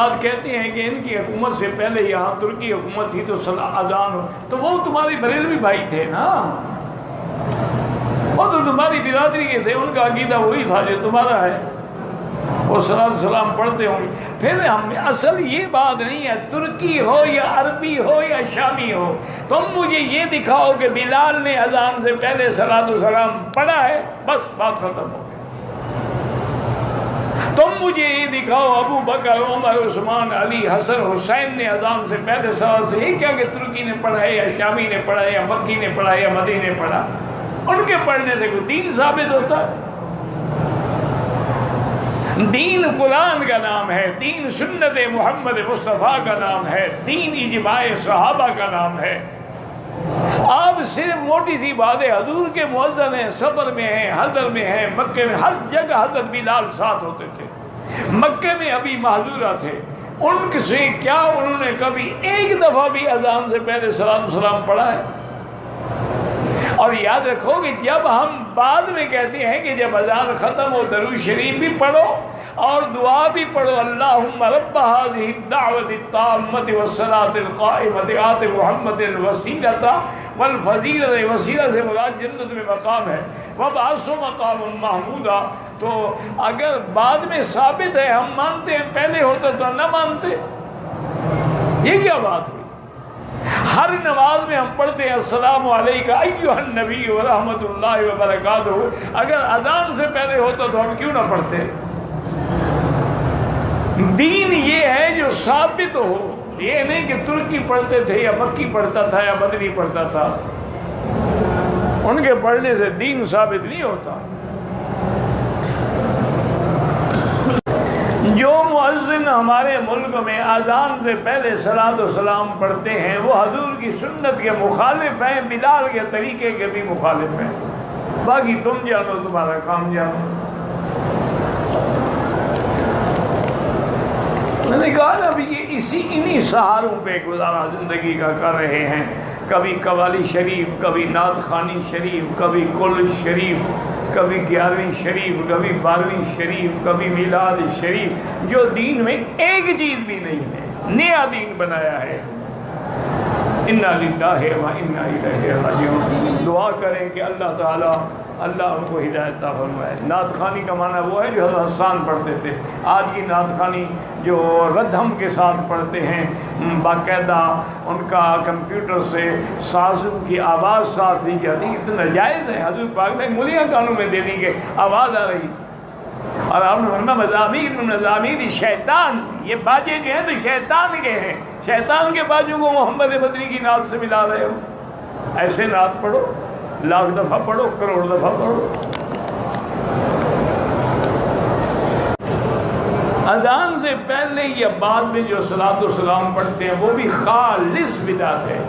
بات کہتے ہیں کہ ان کی حکومت سے پہلے یہاں ترکی حکومت تھی تو اذان ہو، تو وہ تمہاری بریلوی بھائی تھے نا، وہ تو تمہاری برادری کے تھے، ان کا عقیدہ وہی تھا جو تمہارا ہے، وہ صلاۃ السلام پڑھتے ہوں گے۔ پھر ہم اصل یہ بات نہیں ہے ترکی ہو یا عربی ہو یا شامی ہو، تم مجھے یہ دکھاؤ کہ بلال نے اذان سے پہلے صلاۃ السلام پڑھا ہے، بس بات ختم ہو۔ تم مجھے یہ دکھاؤ ابو بکر، عمر، عثمان، علی، حسن، حسین نے اذان سے پہلے صلاۃ سے، یہ کیا کہ ترکی نے پڑھا ہے یا شامی نے پڑھا ہے یا مکی نے پڑھا ہے یا مدنی نے پڑھا، ان کے پڑھنے سے کوئی دین ثابت ہوتا ہے؟ دین قرآن کا نام ہے، دین سنت محمد مصطفیٰ کا نام ہے، دین اجماع صحابہ کا نام ہے۔ آپ صرف موٹی سی بات ہے، حضور کے مؤذن ہیں، سفر میں ہیں، حضر میں ہیں، مکے میں، ہر جگہ حضرت بلال ساتھ ہوتے تھے۔ مکے میں ابھی محذورہ تھے، ان سے کیا انہوں نے کبھی ایک دفعہ بھی اذان سے پہلے صلاۃ السلام پڑھا ہے؟ اور یاد رکھو کہ جب ہم بعد میں کہتے ہیں کہ جب اذان ختم ہو درود شریف بھی پڑھو اور دعا بھی پڑھو، اللہم رب هذه الدعوة التامة والصلاة القائمة آت محمد الوسیلۃ والفضیلۃ، وسیلہ سے مراد جنت میں مقام ہے، وابعثہ مقاما محمودا۔ تو اگر بعد میں ثابت ہے ہم مانتے ہیں، پہلے ہوتا تو نہ مانتے، یہ کیا بات ہوئی؟ ہر نماز میں ہم پڑھتے ہیں السلام علیکہ ایھا النبی ورحمۃ اللہ وبرکاتہ، اگر اذان سے پہلے ہوتا تو ہم کیوں نہ پڑھتے؟ دین یہ ہے جو ثابت ہو، یہ نہیں کہ ترکی پڑھتے تھے یا مکی پڑھتا تھا یا مدنی پڑھتا تھا، ان کے پڑھنے سے دین ثابت نہیں ہوتا۔ جو مؤذن ہمارے ملک میں اذان سے پہلے صلاۃ السلام پڑھتے ہیں وہ حضور کی سنت کے مخالف ہیں، بلال کے طریقے کے بھی مخالف ہیں، باقی تم جانو، تمہارا کام جانو۔ میں نے کہا نا ابھی یہ انہی سہاروں پہ گزارا زندگی کا کر رہے ہیں، کبھی قوالی شریف، کبھی نعت خوانی شریف، کبھی کل شریف، کبھی 11ویں شریف، کبھی 12ویں شریف، کبھی میلاد شریف، جو دین میں ایک چیز بھی نہیں ہے، نیا دین بنایا ہے۔ انا للہ و انا الیہ راجعون۔ دعا کریں کہ اللہ تعالی ان کو ہدایت عطا فرمائے۔ نعت خوانی کا معنی وہ ہے جو حضرت حسان پڑھتے تھے، آج کی نعت خوانی جو ردھم کے ساتھ پڑھتے ہیں، باقاعدہ ان کا کمپیوٹر سے سازوں کی آواز ساتھ دی جاتی، اتنا جائز ہے۔ حضور پاک نے ملیاں کانوں میں دے دی کہ آواز آ رہی تھی، اور آپ نے فرمایا مزامیر شیطان، یہ باجے جو ہیں تو شیطان کے ہیں، شیطان کے باجوں کو محمد مدنی کی نعت سے ملا رہے ہو۔ ایسے نعت پڑھو، لاکھ دفعہ پڑھو، کروڑ دفعہ پڑھو۔ اذان سے پہلے یا بعد میں جو صلاۃ السلام پڑھتے ہیں وہ بھی خالص بدعت ہے۔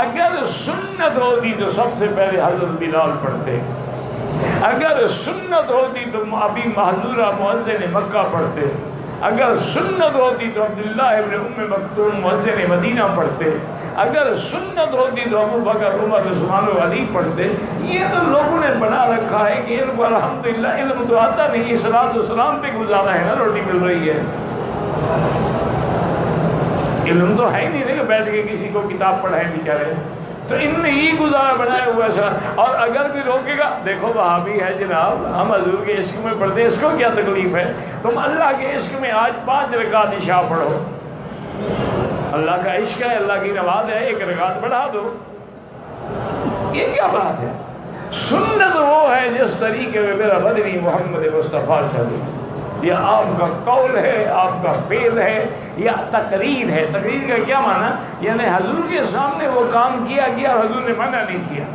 اگر سنت ہوتی تو سب سے پہلے حضرت بلال پڑھتے، اگر سنت ہوتی تو ابھی محذورہ مؤذن مکہ پڑھتے، اگر سنت ہوتی تو عبداللہ ابن ام مکتوم مؤذن مدینہ پڑھتے، اگر سنت ہوتی تو ابو بکر، عمر، عثمان و علی پڑھتے۔ یہ تو لوگوں نے بنا رکھا ہے کہ ان کو الحمدللہ علم تو آتا نہیں، یہ صلاۃ السلام پہ گزارا ہے نا، روٹی مل رہی ہے، علم تو ہے ہی نہیں کہ بیٹھ کے کسی کو کتاب پڑھائیں بیچارے، تو ان نے یہ گزارا بنایا ہوا ہے۔ اور اگر بھی روکے گا، دیکھو وہابی ہے جناب، ہم حضور کے عشق میں پڑھتے ہیں، اس کو کیا تکلیف ہے؟ تم اللہ کے عشق میں آج 5 رکعت عشاء پڑھو، اللہ کا عشق ہے، اللہ کی نماز ہے، 1 رکعت بڑھا دو، یہ کیا بات ہے؟ سنت وہ ہے جس طریقے میں میرا بدنی محمد مصطفیٰ چلے، یہ آپ کا قول ہے، آپ کا فعل ہے، یا تقریر ہے۔ تقریر کا کیا معنی؟ یعنی حضور کے سامنے وہ کام کیا گیا، حضور نے منع نہیں کیا۔